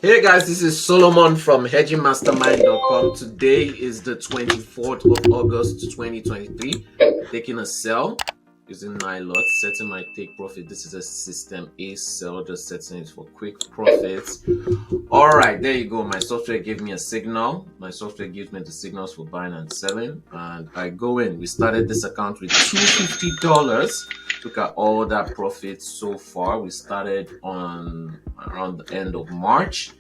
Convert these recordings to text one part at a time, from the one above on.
Hey guys, this is Solomon from hedgingmastermind.com. Today is the 24th of August 2023. Taking a sell using 9 lots, setting my take profit. This is a system A sell, just setting it for quick profits. All right, there you go. My software gave me a signal. My software gives me the signals for buying and selling, and I go in. We started this account with $250. Look at all that profit so far. We started on around the end of March,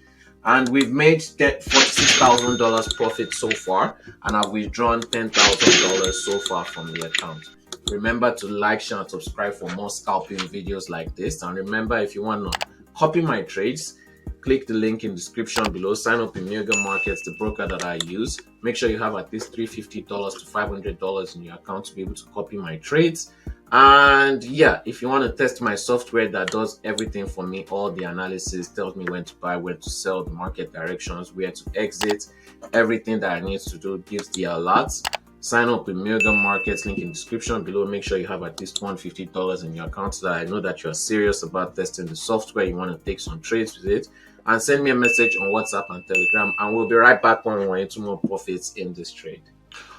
and we've made $46,000 profit so far, and I've withdrawn $10,000 so far from the account. Remember to like, share, and subscribe for more scalping videos like this. And remember, if you want to copy my trades, click the link in the description below. Sign up in Mega Markets, the broker that I use. Make sure you have at least $350 to $500 in your account to be able to copy my trades. And yeah, if you want to test my software that does everything for me, all the analysis, tells me when to buy, when to sell, the market directions, where to exit, everything that I need to do, gives the alerts. Sign up with Mega Markets, link in the description below. Make sure you have at least $150 in your account so that I know that you're serious about testing the software. You want to take some trades with it, and send me a message on WhatsApp and Telegram, and we'll be right back when we're into more profits in this trade.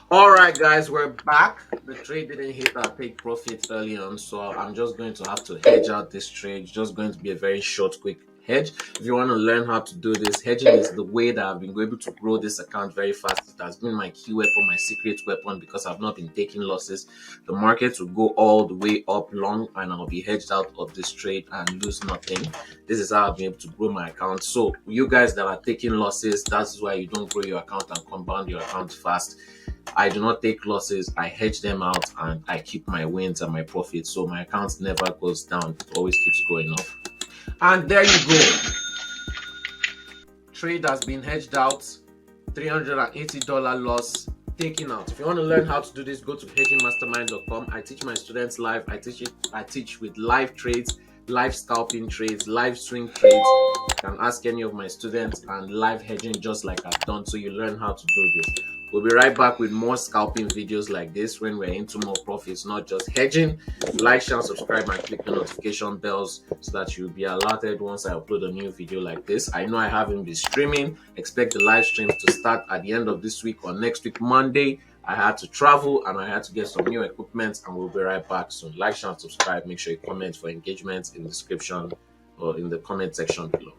All right, guys, we're back. The trade didn't hit our take profit early on, so I'm just going to have to hedge out this trade. It's just going to be a very short, quick hedge. If you want to learn how to do this, hedging is the way that I've been able to grow this account very fast. It has been my key weapon, my secret weapon, because I've not been taking losses. The market will go all the way up long, and I'll be hedged out of this trade and lose nothing. This is how I've been able to grow my account. So you guys that are taking losses, that's why you don't grow your account and compound your account fast. I do not take losses. I hedge them out and I keep my wins and my profits. So my account never goes down. It always keeps going up. And there you go. Trade has been hedged out. $380 loss taken out. If you want to learn how to do this, go to hedgingmastermind.com. I teach my students live. I teach with live trades, live scalping trades, live swing trades. You can ask any of my students, and live hedging just like I've done, so you learn how to do this. We'll be right back with more scalping videos like this when we're into more profits, not just hedging. Like, share, subscribe, and click the notification bells so that you'll be alerted once I upload a new video like this. I know I haven't been streaming. Expect the live streams to start at the end of this week or next week, Monday. I had to travel and I had to get some new equipment, and we'll be right back soon. Like, share, and subscribe. Make sure you comment for engagement in the description or in the comment section below.